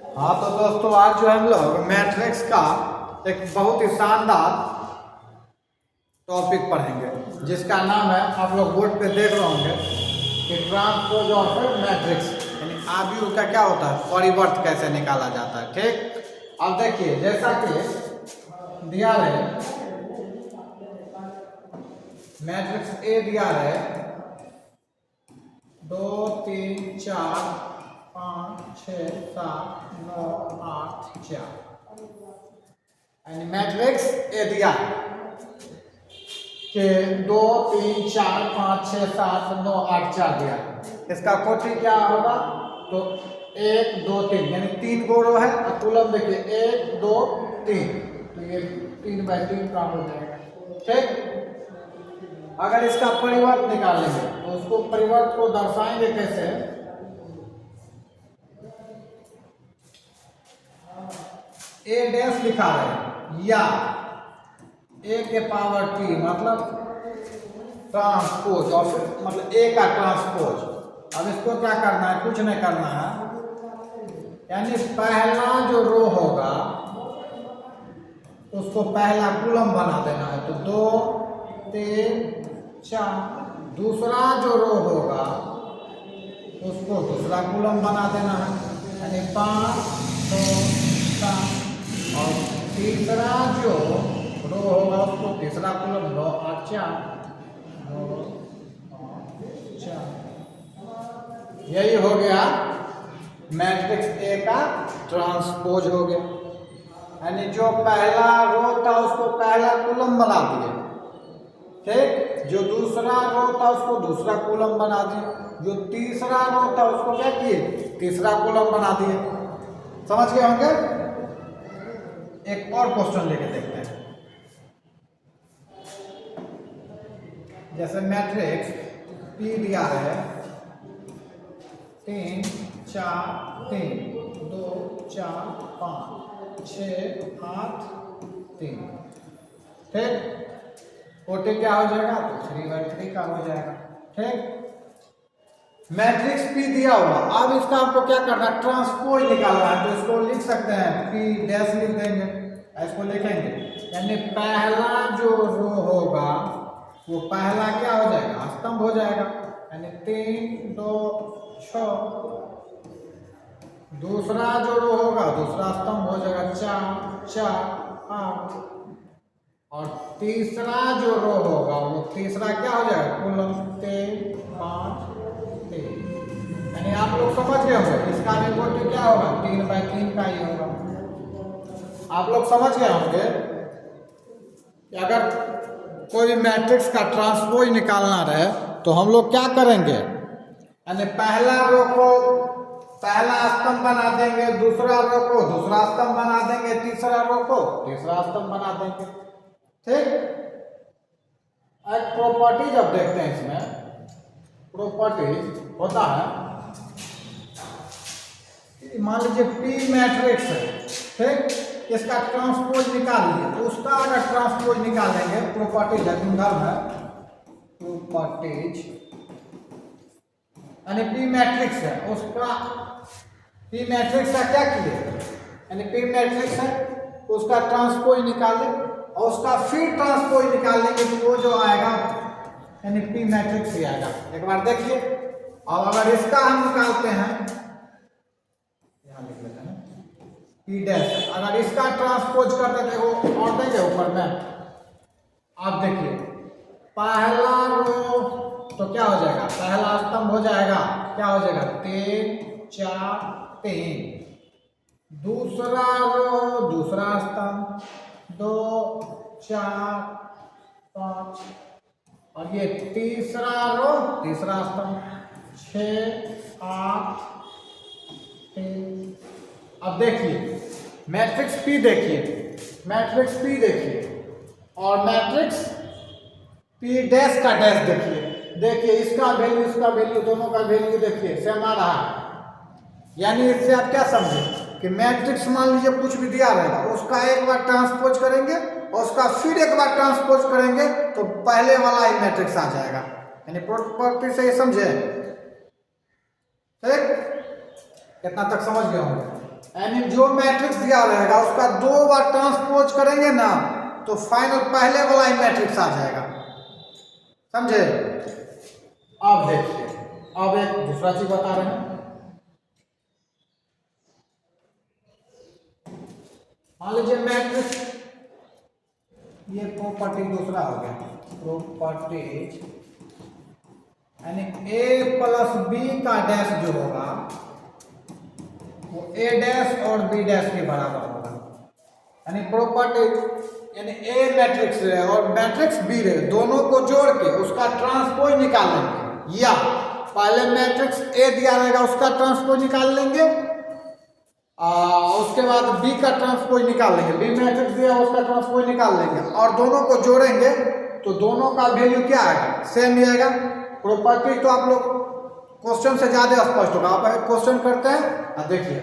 हाँ तो दोस्तों, आज जो हम लोग मैट्रिक्स का एक बहुत ही शानदार टॉपिक पढ़ेंगे, जिसका नाम है, आप लोग बोर्ड पे देख रहे होंगे कि ट्रांसपोज ऑफ मैट्रिक्स, यानी आव्यूह का क्या होता है, परिवर्त कैसे निकाला जाता है। ठीक, अब देखिए, जैसा कि दिया है मैट्रिक्स ए दिया है 2 3 4 5 6 7 9 8 4, यानी मैट्रिक्स ए दिया है कि 2 3 4 5 6 7 9 8 4 दिया है। इसका कोटि क्या होगा, तो 1 2 3, यानी 3 गो रो है और कॉलम देखिए 1 2 3, तो ये 3/3 का हो जाएगा। ठीक, अगर इसका परिवर्त निकालेंगे तो उसको परिवर्त को दर्शाएंगे कैसे, ए डैश लिखा है या ए के पावर टी, मतलब ट्रांसपोज, और मतलब ए का ट्रांसपोज। अब इसको क्या करना है, कुछ नहीं करना है, यानी पहला जो रो होगा उसको पहला कॉलम बना देना है, तो 2 3 4। दूसरा जो रो होगा उसको दूसरा कॉलम बना देना है, यानी 5 2 7। और तीसरा जो रो होगा उसको तीसरा कॉलम 9 8 4 9 8 4। यही हो गया मैट्रिक्स ए का ट्रांसपोज हो गया, यानी जो पहला रो था उसको पहला कॉलम बना दिए। ठीक, जो दूसरा रो था उसको दूसरा कॉलम बना दिए, जो तीसरा रो था उसको क्या किए, तीसरा कॉलम बना दिए। समझ गए होंगे। एक और क्वेश्चन लेके देखते हैं, जैसे मैट्रिक्स पी दिया है 3 4 3 2 4 5 6 8 3। ठीक, कोटि क्या हो जाएगा, तो 3/3 का हो जाएगा। ठीक, मैट्रिक्स पी दिया हुआ, अब इसका आपको क्या करना है, ट्रांसपोज निकालना है, तो इसको लिख सकते हैं पी डैश लिख देंगे, इसको लिखेंगे, यानी पहला जो रो होगा वो पहला क्या हो जाएगा, स्तंभ हो जाएगा, यानी 3 2 6। दूसरा जो रो होगा दूसरा स्तंभ हो जाएगा 4 4 8। और तीसरा जो रो होगा वो तीसरा क्या हो जाएगा, कॉलम 3 5 3। यानी आप लोग समझ गए होंगे, इसका भी कोटि क्या होगा, 3/3 का ही होगा। आप लोग समझ गए होंगे कि अगर कोई भी मैट्रिक्स का ट्रांसपोज निकालना रहे तो हम लोग क्या करेंगे, यानी पहला रो को पहला स्तंभ बना देंगे, दूसरा रो को दूसरा स्तंभ बना देंगे, तीसरा रो को तीसरा स्तंभ बना देंगे। ठीक, एक प्रॉपर्टी जब देखते हैं, इसमें प्रॉपर्टी होता है, मान लीजिए पी मैट्रिक्स है, ठीक, इसका ट्रांसपोज निकाल लिए, तो उसका अगर ट्रांसपोज निकालेंगे, प्रॉपर्टीज है, गुणधर्म है, प्रॉपर्टीज, यानी पी मैट्रिक्स है, उसका पी मैट्रिक्स का क्या किए, यानी पी मैट्रिक्स है उसका ट्रांसपोज निकाले और उसका फिर ट्रांसपोज निकालेंगे, तो वो जो आएगा यानी पी मैट्रिक्स ही आएगा। एक बार देखिए, और अगर इसका हम निकालते हैं, यहाँ लिख लेते हैं पी डैश, अगर इसका ट्रांसपोज करते थे वो और देंगे ऊपर में, आप देखिए पहला रो तो क्या हो जाएगा, पहला स्तंभ हो जाएगा, क्या हो जाएगा 3 4 3। दूसरा रो दूसरा स्तंभ 2 4 5। और ये तीसरा रो तीसरा स्तंभ 6 8 3। अब देखिए मैट्रिक्स पी, देखिए मैट्रिक्स पी देखिए, और मैट्रिक्स पी डैश का डैश देखिए, देखिए इसका वैल्यू दोनों का वैल्यू देखिए सेम आ रहा है। यानी इससे आप क्या समझे कि मैट्रिक्स मान लीजिए कुछ भी दिया रहेगा, उसका एक बार ट्रांसपोज करेंगे और उसका फिर एक बार ट्रांसपोज करेंगे तो पहले वाला ही मैट्रिक्स आ जाएगा, यानी प्रॉपर्टी से ही समझे। ठीक, कितना तक समझ गए होंगे। यानी जो मैट्रिक्स दिया रहेगा उसका 2 बार ट्रांसपोज करेंगे ना तो फाइनल पहले वाला ही मैट्रिक्स आ जाएगा, समझे। अब देखिए, अब एक दूसरा चीज बता रहे हैं। मान लीजिए मैट्रिक्स, ये प्रॉपर्टी दूसरा हो गया, प्रॉपर्टी यानी a प्लस बी का डैश जो होगा वो a डैश और b डैश के बराबर होगा। यानी प्रॉपर्टी यानी a मैट्रिक्स है और मैट्रिक्स b है, दोनों को जोड़ के उसका ट्रांसपोज निकाल लेंगे, या पहले मैट्रिक्स a दिया रहेगा उसका ट्रांसपोज निकाल लेंगे, उसके बाद b का ट्रांसपोज निकाल लेंगे, b मैट्रिक्स दिया उसका ट्रांसपोज निकाल लेंगे और दोनों को जोड़ेंगे तो दोनों का वैल्यू क्या आएगा, सेम ही आएगा। प्रॉपर्टी तो आप लोग क्वेश्चन से ज्यादा स्पष्ट होगा। आप एक क्वेश्चन करते हैं, देखिए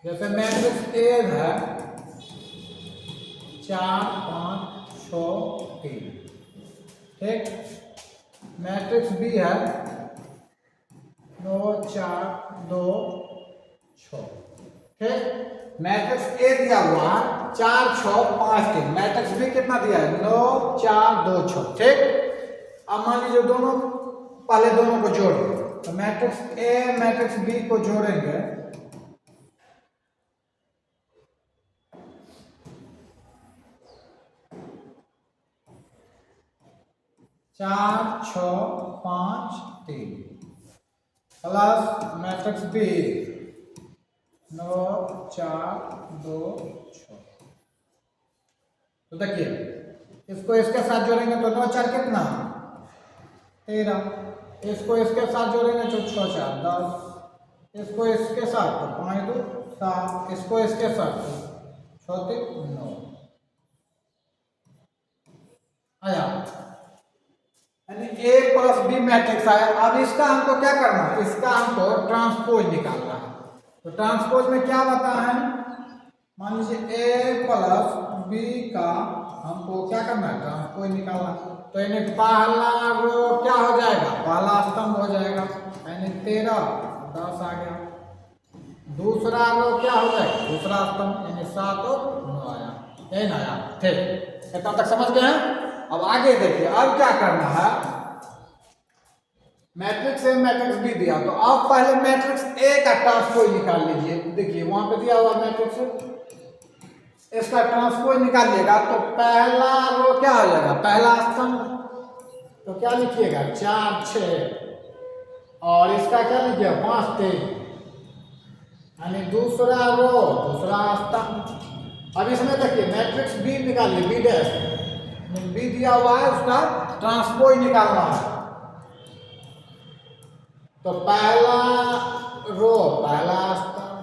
जैसे मैट्रिक्स ए है 4 5 6 3, ठीक। मैट्रिक्स बी है 9 4 2 6, ठीक। मैट्रिक्स ए दिया हुआ 4 6 5 3, मैट्रिक्स बी कितना दिया है 9 4 2 6, ठीक। अब मान लीजिए दोनों, पहले दोनों को जोड़ेंगे तो मैट्रिक्स ए मैट्रिक्स बी को जोड़ेंगे 4 6 5 3 प्लस मैट्रिक्स बी 9 4 2 6। तो देखिए इसको इसके साथ जोड़ेंगे तो 9 4 कितना 13, इसको इसके साथ जोड़ेंगे तो 6 4 10, इसको इसके साथ तो 5 2 7, इसको इसके साथ तो 6 3 9 आया। यानी a प्लस बी मैट्रिक्स आया। अब इसका हमको क्या करना है, इसका हमको ट्रांसपोज निकालना है। तो ट्रांसपोज में क्या बता है, मान लीजिए a प्लस बी का हमको क्या करना है, ट्रांसपोज निकालना। तो यानी पहला रो क्या हो जाएगा, पहला स्तंभ हो जाएगा, यानी 13 10 आ गया। दूसरा रो क्या हो जाएगा, दूसरा स्तंभ, यानी 7 और 9 आया, यही ना आया, ठीक। इतना तक समझ गए हैं। अब आगे देखिए, अब क्या करना है, मैट्रिक्स ए मैट्रिक्स बी दिया तो अब पहले मैट्रिक्स ए का ट्रांसपोज निकाल लीजिए। देखिए वहां पे दिया हुआ मैट्रिक्स, इसका ट्रांसपोज निकालिएगा तो पहला रो क्या हो जाएगा, पहला स्तंभ, तो क्या लिखिएगा 4 6 और इसका क्या लिखिएगा 5 3, यानी दूसरा रो दूसरा स्तंभ। अब इसमें देखिए मैट्रिक्स बी निकालिए, बी डैश बी दिया हुआ है उसका ट्रांसपोज निकालना है। तो पहला रो पहला स्तंभ,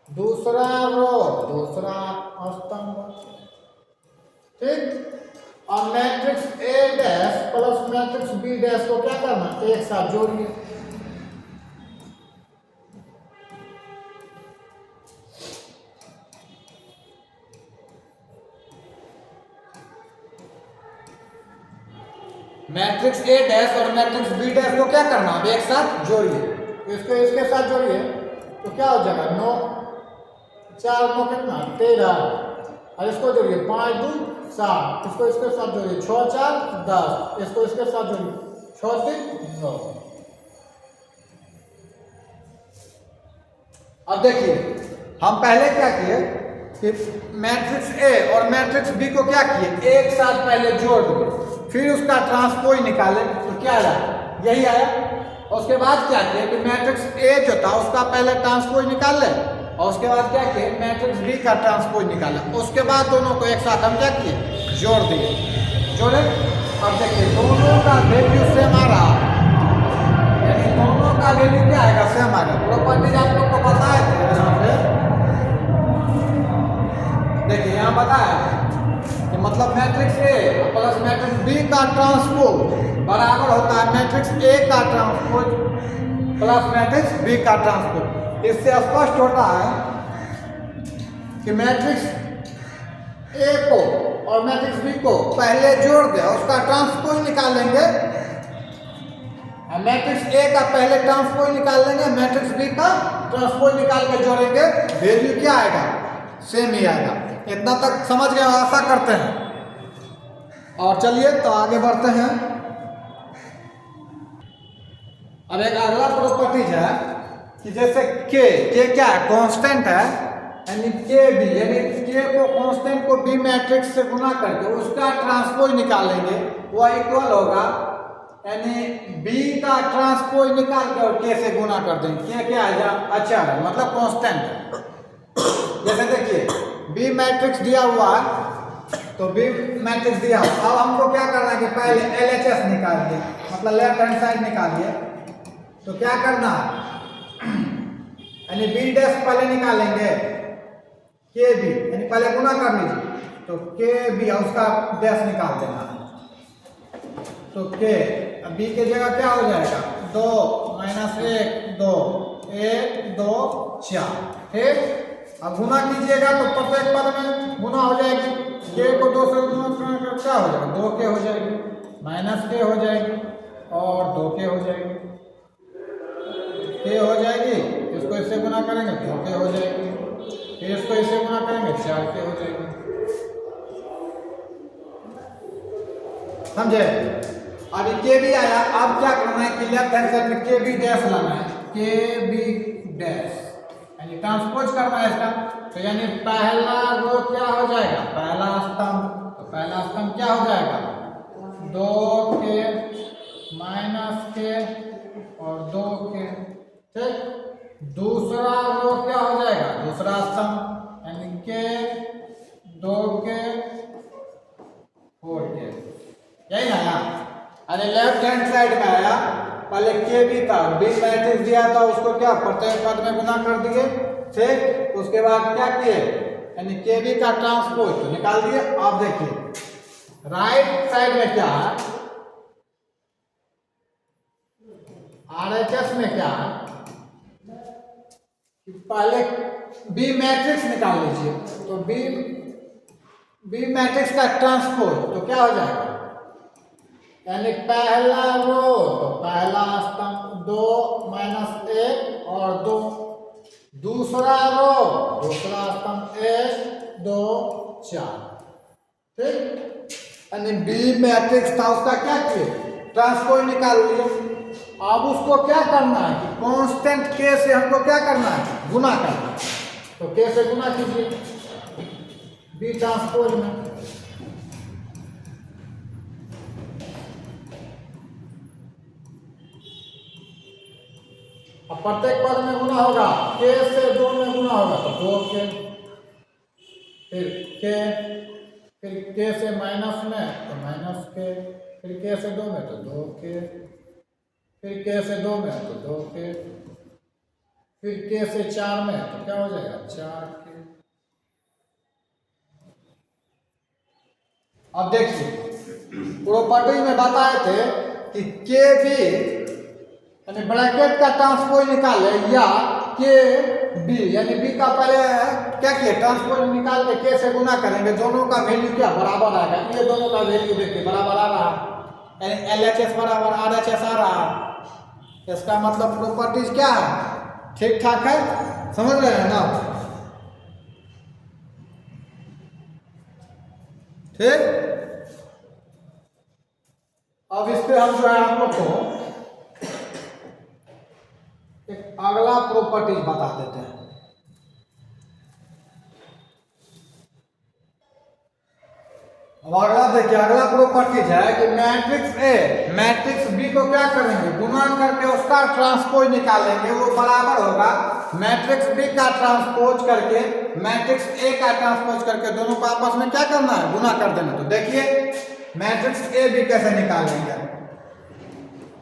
दूसरा रो दूसरा स्तंभ, ठीक। और matrix A dash plus matrix B dash को क्या करना, एक साथ जोड़िए। मैट्रिक्स ए डैश और मैट्रिक्स बी डैश को क्या करना, अब एक साथ जोड़िए। इसको इसके साथ जोड़िए तो क्या हो जाएगा 9 4 9 कितना 13, और इसको जोड़िए 5 2 7, इसको इसके साथ जोड़िए 6 4 10, इसको इसके साथ जोड़िए 6 3 9। अब देखिए हम पहले क्या किए कि मैट्रिक्स ए और मैट्रिक्स बी को क्या किए, एक साथ पहले जोड़ दिए, फिर उसका ट्रांसपोज निकाले तो क्या आया, यही आया। और उसके बाद क्या किया कि मैट्रिक्स ए जो था उसका पहले ट्रांसपोज निकाल ले और उसके बाद क्या किए मैट्रिक्स बी का ट्रांसपोज निकाला, उसके बाद दोनों को एक साथ हम क्या किए जोड़ दिए, जोड़े। अब देखिए दोनों का वैल्यू सेम आ रहा, यानी दोनों का वैल्यू क्या आएगा, सेम आएगा। प्रॉपर्टीज आप लोग को बताए थे यहाँ पे, देखिए यहाँ बताया कि मतलब matrix A plus matrix B का ट्रांसपोज बराबर होता है मैट्रिक्स ए का ट्रांसपोज प्लस मैट्रिक्स बी का ट्रांसपोज। इससे स्पष्ट होता है कि मैट्रिक्स ए को और मैट्रिक्स बी को पहले जोड़ दे, उसका ट्रांसपोज निकालेंगे, मैट्रिक्स ए का पहले ट्रांसपोज निकाल लेंगे, मैट्रिक्स बी का ट्रांसपोज निकाल के जोड़ेंगे, वैल्यू क्या आएगा, सेम ही आएगा। इतना तक समझ गए, आशा करते हैं। और चलिए तो आगे बढ़ते हैं। अब एक अगला प्रॉपर्टीज है कि जैसे के क्या है, कांस्टेंट है, यानी के बी, यानी के को कांस्टेंट को बी मैट्रिक्स से गुना करके उसका ट्रांसपोज निकालेंगे, वह इक्वल होगा, यानी बी का ट्रांसपोज निकाल के और के से गुना कर देंगे। के क्या है, अच्छा है, मतलब कांस्टेंट है। जैसे देखिए बी मैट्रिक्स दिया हुआ है, तो बी मैट्रिक्स दिया हुआ, अब हमको क्या करना है कि पहले LHS निकालिए, मतलब लेफ्ट हैंड साइड निकालिए। तो क्या करना है, यानी बी डैश पहले निकालेंगे, के बी, यानी पहले गुना कर लीजिए, तो के बी उसका डैश निकाल देना है। तो के बी के जगह क्या हो जाएगा, 2 -1 2 1 2 4, ठीक। अब गुना कीजिएगा तो प्रत्येक पद में गुना हो जाएगी, के को 2 से गुना करके क्या हो जाएगा, 2 के हो जाएगी, माइनस के हो जाएगी और 2 के हो जाएगी, के हो जाएगी, इसको इससे गुना करेंगे 2 के हो जाएगी, फिर इसको इससे गुना करेंगे 4 के हो जाएगी, समझे। अभी के बी आया, अब क्या करना है कि लेफ्ट हैंड साइड में के बी डैश लाना है, के बी डैश, यानी ट्रांसपोज करना है इसका। तो यानी पहला रो क्या हो जाएगा, पहला स्तंभ, तो पहला स्तंभ क्या हो जाएगा, 2 के माइनस के और 2 के, ठीक। दूसरा रो क्या हो जाएगा, दूसरा स्तंभ, यानी के 2 के 4 के, यही ना यार। अरे लेफ्ट हैंड साइड में आया, पहले के बी था, बी मैट्रिक्स दिया था, उसको क्या प्रत्येक पद में गुना कर दिए, ठीक। उसके बाद क्या किए, यानी के बी का ट्रांसपोज तो निकाल दिए। आप देखिए राइट साइड में क्या है, RHS में क्या है, पहले बी मैट्रिक्स निकाल लीजिए, तो बी मैट्रिक्स का ट्रांसपोज तो क्या हो जाएगा, यानी पहला रो तो पहला स्तंभ 2 -1 और 2, दूसरा रो दूसरा स्तंभ 1 2 4, ठीक। यानी बी मैट्रिक्स था, उसका क्या किए, ट्रांसपोज निकाल लिए। अब उसको क्या करना है कि कांस्टेंट के से हमको क्या करना है, गुना करना है, तो के से गुना कीजिए बी ट्रांसपोज में। अब प्रत्येक पद में गुना होगा, के से 2 में गुना होगा तो 2 के, फिर के से माइनस में तो माइनस के, फिर के से 2 में तो 2 के, फिर के से 2 में तो 2 के, फिर के से 4 में तो क्या हो जाएगा 4 के। अब देखिए प्रॉपर्टी में बताए थे कि के बी यानी ब्रैकेट का ट्रांसपोज निकाले या के बी, यानी बी का पहले क्या किए, ट्रांसपोज निकाल के के से गुना करेंगे, दोनों का वैल्यू क्या बराबर आएगा। ये दोनों का वैल्यू देखिए बराबर आ रहा है, यानी LHS बराबर RHS आ रहा है। इसका मतलब प्रॉपर्टीज क्या है, ठीक ठाक है, समझ रहे हैं ना, ठीक। अब इस पे हम जो है आप लोग को एक अगला प्रॉपर्टीज बता देते हैं। अब अगला देखिए, अगला प्रॉपर्टीज है कि मैट्रिक्स ए मैट्रिक्स बी को क्या करेंगे, गुना करके उसका ट्रांसपोज निकालेंगे, वो बराबर होगा मैट्रिक्स बी का ट्रांसपोज करके मैट्रिक्स ए का ट्रांसपोज करके, दोनों को आपस में क्या करना है, गुना कर देना। तो देखिए मैट्रिक्स ए बी कैसे निकालेंगे,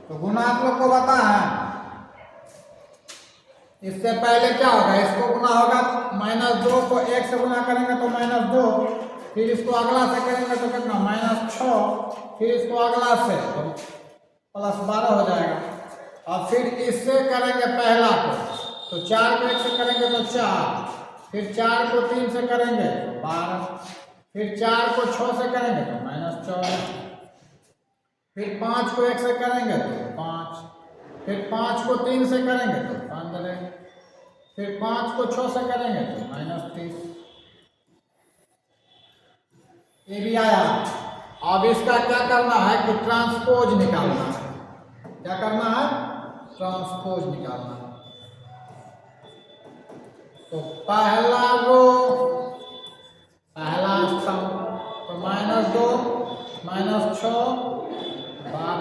तो गुना आप लोग को पता है, इससे पहले क्या होगा, इसको गुना होगा -2 को 1 से गुना करेंगे तो -2, फिर इसको अगला से करेंगे तो कितना -6, फिर इसको अगला से तो +12 हो जाएगा। और फिर इससे करेंगे पहला को तो 4 को 1 से करेंगे तो 4, फिर 4 को 3 से करेंगे तो 12, फिर 4 को 6 से करेंगे तो -14, फिर 5 को 1 से करेंगे तो 5, फिर 5 को 3 से करेंगे तो 15, फिर 5 को 6 से करेंगे तो -30। ये भी आया। अब इसका क्या करना है कि ट्रांसपोज निकालना है। क्या करना है? ट्रांसपोज निकालना है। तो पहला रो, पहला स्तंभ तो -2 -6 12।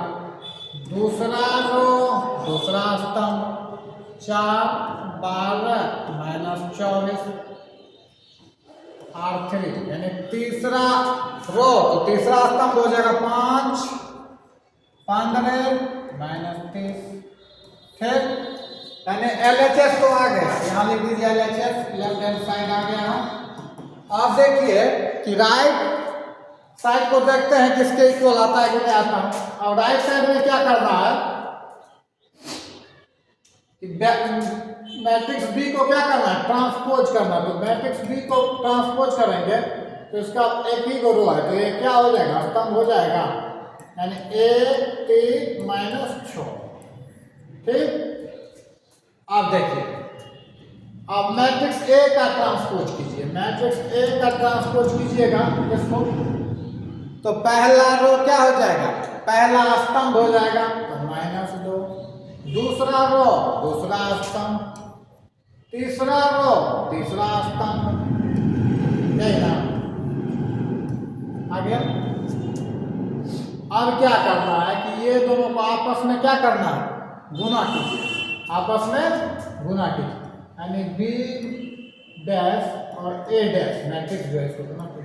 दूसरा रो, दूसरा स्तंभ 4 12 -24 R3, यानी तीसरा रो तो तीसरा स्तंभ हो जाएगा 5 15 -30। ठीक, यानी LHS तो आ गया। यहाँ लिख दीजिए LHS, लेफ्ट हैंड साइड आ गया है। आप देखिए कि राइट साइड को देखते हैं किसके इक्वल आता है कि नहीं आता है। और राइट साइड में क्या करना है कि मैट्रिक्स बी को क्या करना है? ट्रांसपोज करना है। तो मैट्रिक्स बी को ट्रांसपोज करेंगे तो इसका एक ही रो है, तो ये क्या हो जाएगा? स्तंभ हो जाएगा, यानी 1 3 -6। ठीक, आप देखिए, अब मैट्रिक्स ए का ट्रांसपोज कीजिए। मैट्रिक्स ए का ट्रांसपोज कीजिएगा इसको, तो पहला रो क्या हो जाएगा? पहला स्तंभ हो जाएगा तो -2। दूसरा रो, दूसरा स्तंभ। तीसरा रो, तीसरा स्तंभ। यही ना आ गया। अब क्या करना है कि ये दोनों को आपस में क्या करना है? गुना कीजिए, आपस में गुना कीजिए, यानी बी डैश और ए डैश मैट्रिक्स जो है इसको गुना कीजिए।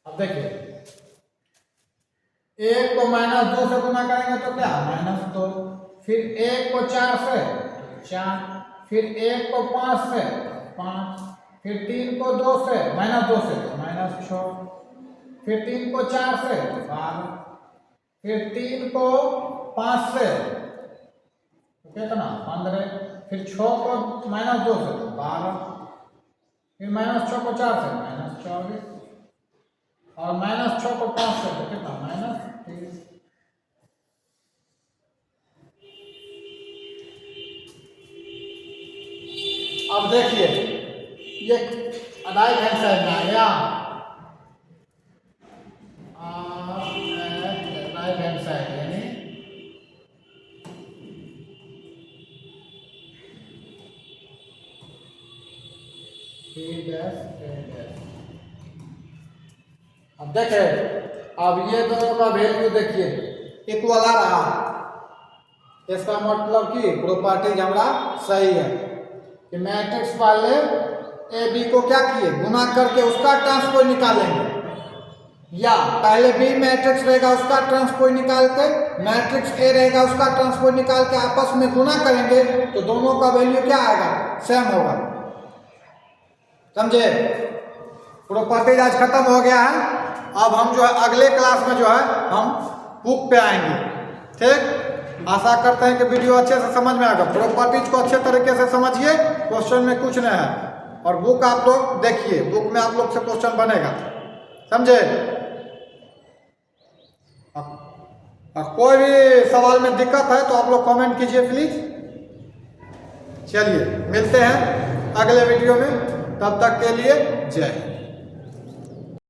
अब देखिए, 1 को -2 से गुना करेंगे तो क्या? -2। फिर 1 को 4 से 4, फिर 1 को 5 से 5, फिर 3 को 2 से -2 से तो -6, फिर 3 को 4 से 12, फिर 3 को 5 से तो कितना? 15, फिर 6 को -2 से तो 12, फिर -6 को 4 से -24, और -6 को 5 से तो कितना? -30। अब देखिए, ये राइट हैंड साइड में आ गया। राइट हैंड साइड यानी अब देखे, अब ये दोनों का वैल्यू देखिए इक्वल आ रहा। इसका मतलब कि प्रॉपर्टीज हमारा सही है कि मैट्रिक्स वाले ए बी को क्या किए? गुना करके उसका ट्रांसपोज निकालेंगे, या पहले बी मैट्रिक्स रहेगा उसका ट्रांसपोज निकाल के, मैट्रिक्स ए रहेगा उसका ट्रांसपोज निकाल के आपस में गुना करेंगे तो दोनों का वैल्यू क्या आएगा? सेम होगा। समझे? प्रॉपर्टीज आज खत्म हो गया है। अब हम जो है अगले क्लास में जो है हम बुक पे आएंगे। ठीक, आशा करते हैं कि वीडियो अच्छे से समझ में आएगा। प्रॉपर्टीज को अच्छे तरीके से समझिए, क्वेश्चन में कुछ नहीं है। और बुक आप लोग देखिए, बुक में आप लोग से क्वेश्चन बनेगा। समझे? कोई भी सवाल में दिक्कत है तो आप लोग कमेंट कीजिए प्लीज। चलिए मिलते हैं अगले वीडियो में, तब तक के लिए जय हिंद।